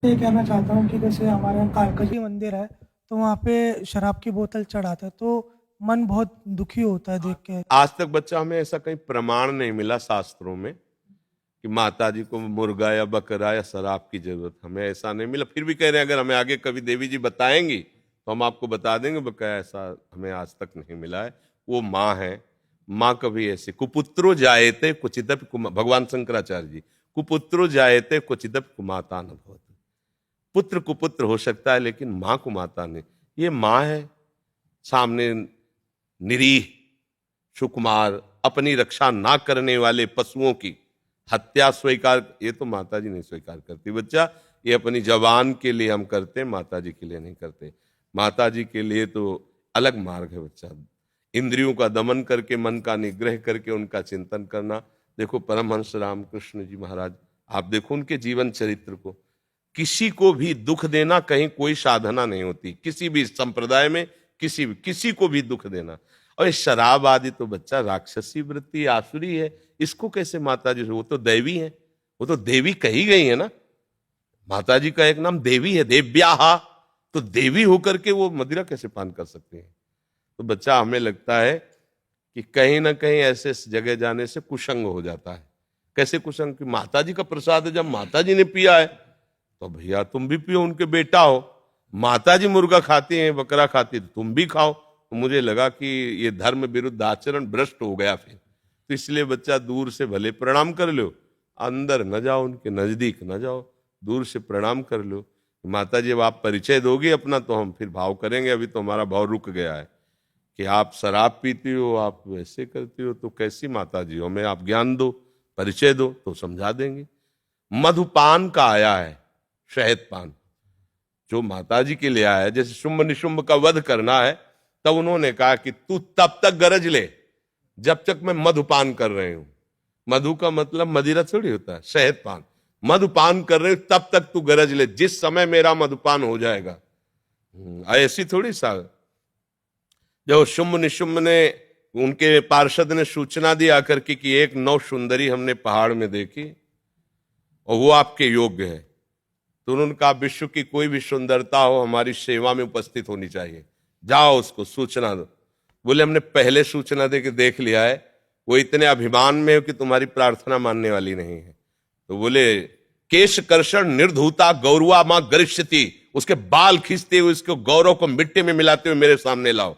ये कहना चाहता हूँ कि जैसे हमारे यहाँ कालकाजी मंदिर है, तो वहाँ पे शराब की बोतल चढ़ाते हैं, तो मन बहुत दुखी होता है देख के। आज तक बच्चा हमें ऐसा कहीं प्रमाण नहीं मिला शास्त्रों में कि माता जी को मुर्गा या बकरा या शराब की जरूरत, हमें ऐसा नहीं मिला। फिर भी कह रहे हैं अगर हमें आगे कभी देवी जी बताएंगी तो हम आपको बता देंगे, बकाया ऐसा हमें आज तक नहीं मिला है। वो माँ है, माँ कभी ऐसे कुपुत्रो जायते क्वचिदपि भगवान शंकराचार्य जी, कुपुत्रो जायते क्वचिदपि कुमाता न भवति। पुत्र कुपुत्र हो सकता है लेकिन माँ को माता नहीं। ये माँ है, सामने निरीह सुकुमार अपनी रक्षा ना करने वाले पशुओं की हत्या स्वीकार, ये तो माता जी नहीं स्वीकार करती बच्चा। ये अपनी जवान के लिए हम करते हैं, माता जी के लिए नहीं करते। माता जी के लिए तो अलग मार्ग है बच्चा। इंद्रियों का दमन करके मन का निग्रह करके उनका चिंतन करना। देखो परमहंस रामकृष्ण जी महाराज, आप देखो उनके जीवन चरित्र को। किसी को भी दुख देना कहीं कोई साधना नहीं होती, किसी भी संप्रदाय में किसी को भी दुख देना। और ये शराब आदि तो बच्चा राक्षसी वृत्ति आसुरी है, इसको कैसे माता जी, वो तो दैवी है, वो तो देवी कही गई है ना। माता जी का एक नाम देवी है, देव्याहा, तो देवी होकर के वो मदिरा कैसे पान कर सकते हैं। तो बच्चा हमें लगता है कि कहीं ना कहीं ऐसे जगह जाने से कुसंग हो जाता है। कैसे कुसंग कि माता जी का प्रसाद है, जब माता जी ने पिया है तो भैया तुम भी पियो, उनके बेटा हो। माता जी मुर्गा खाती हैं, बकरा खाती है, तो तुम भी खाओ। तो मुझे लगा कि ये धर्म विरुद्ध आचरण भ्रष्ट हो गया फिर। तो इसलिए बच्चा दूर से भले प्रणाम कर लो, अंदर न जाओ, उनके नजदीक न जाओ, दूर से प्रणाम कर लो। माता जी अब आप परिचय दोगे अपना तो हम फिर भाव करेंगे। अभी तो हमारा भाव रुक गया है कि आप शराब पीती हो, आप वैसे करती हो, तो कैसी माता जी हो, हमें आप ज्ञान दो, परिचय दो तो समझा देंगे। मधुपान का आया है, शहद पान जो माता जी के लिए आया है। जैसे शुंभ निशुंभ का वध करना है, तब उन्होंने कहा कि तू तब तक गरज ले जब तक मैं मधुपान कर रही हूं। मधु का मतलब मदिरा थोड़ी होता है, शहद पान। मधुपान कर रहे हो तब तक तू गरज ले, जिस समय मेरा मधुपान हो जाएगा। ऐसी थोड़ी सा। जब शुंभ निशुंभ ने, उनके पार्षद ने सूचना दी आकर के कि एक नौ सुंदरी हमने पहाड़ में देखी और वो आपके योग्य है, तो उन्होंने कहा विश्व की कोई भी सुंदरता हो हमारी सेवा में उपस्थित होनी चाहिए, जाओ उसको सूचना दो। बोले हमने पहले सूचना दे के देख लिया है, वो इतने अभिमान में हो कि तुम्हारी प्रार्थना मानने वाली नहीं है। तो बोले केश कर्षण निर्धूता गौरवा मां गरिष्यति, उसके बाल खींचते हुए उसको गौरव को मिट्टी में मिलाते हुए मेरे सामने लाओ।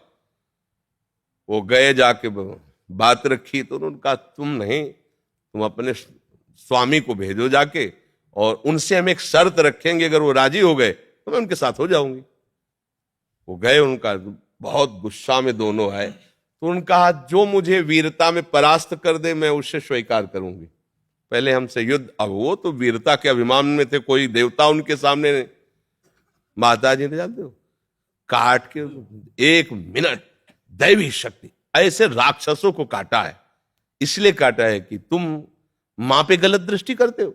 वो गए, जाके बात रखी, तो उन्होंने कहा तुम नहीं, तुम अपने स्वामी को भेजो जाके, और उनसे हम एक शर्त रखेंगे, अगर वो राजी हो गए तो मैं उनके साथ हो जाऊंगी। वो गए, उनका बहुत गुस्सा में दोनों आए, तो उन्होंने कहा जो मुझे वीरता में परास्त कर दे मैं उससे स्वीकार करूंगी, पहले हमसे युद्ध। अब वो तो वीरता के अभिमान में थे, कोई देवता उनके सामने नहीं। माता जी ने जानते हो काट के 1 मिनट दैवी शक्ति ऐसे राक्षसों को काटा है। इसलिए काटा है कि तुम मां पे गलत दृष्टि करते हो,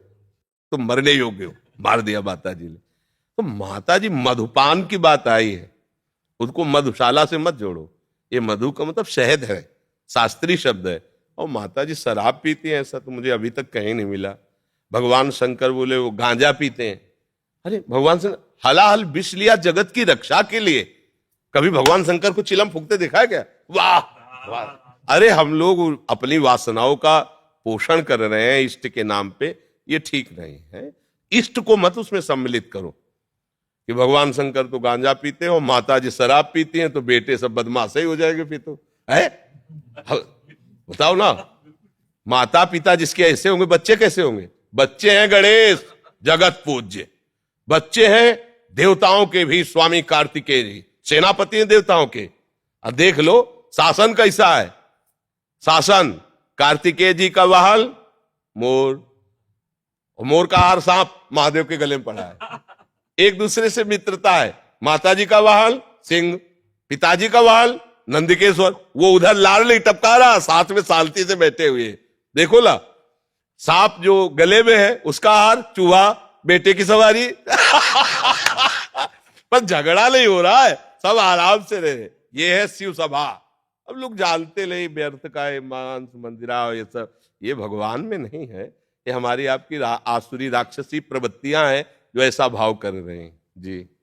तुम मरने योग्य हो, मार दिया माता जी ने। तो माता जी मधुपान की बात आई है, उसको मधुशाला से मत जोड़ो। ये मधु का मतलब शहद है, शास्त्रीय शब्द है। और माता जी शराब पीती हैं ऐसा तो मुझे अभी तक कहीं नहीं मिला। भगवान शंकर बोले वो गांजा पीते हैं। अरे भगवान शंकर हलाहल विष लिया जगत की रक्षा के लिए, कभी भगवान शंकर को चिलम फूकते देखा है क्या? वाह वाह। अरे हम लोग अपनी वासनाओं का पोषण कर रहे हैं इष्ट के नाम पे, ये ठीक नहीं है। इष्ट को मत उसमें सम्मिलित करो कि भगवान शंकर तो गांजा पीते हैं और माता जी शराब पीती हैं, तो बेटे सब बदमाश ही हो जाएंगे फिर तो है। बताओ ना, माता पिता जिसके ऐसे होंगे बच्चे कैसे होंगे? बच्चे हैं गणेश जगत पूज्य, बच्चे हैं देवताओं के भी स्वामी कार्तिकेय जी, सेनापति हैं देवताओं के। अब देख लो शासन कैसा है। शासन कार्तिकेय जी का वाहन मोर, और मोर का हार सांप महादेव के गले में पड़ा है। एक दूसरे से मित्रता है। माता जी का वाहन सिंह, पिताजी का वाहन नंदिकेश्वर, वो उधर लाडली टपका रहा, साथ में सालती से बैठे हुए। देखो ला, सांप जो गले में है उसका हार चूहा, बेटे की सवारी। पर झगड़ा नहीं हो रहा है, सब आराम से रहे। ये है शिव सभा। अब लोग जानते नहीं व्यर्थ का मांस मंदिरा ये सब, ये भगवान में नहीं है, ये हमारी आपकी आसुरी राक्षसी प्रवृत्तियां हैं जो ऐसा भाव कर रहे हैं। जी।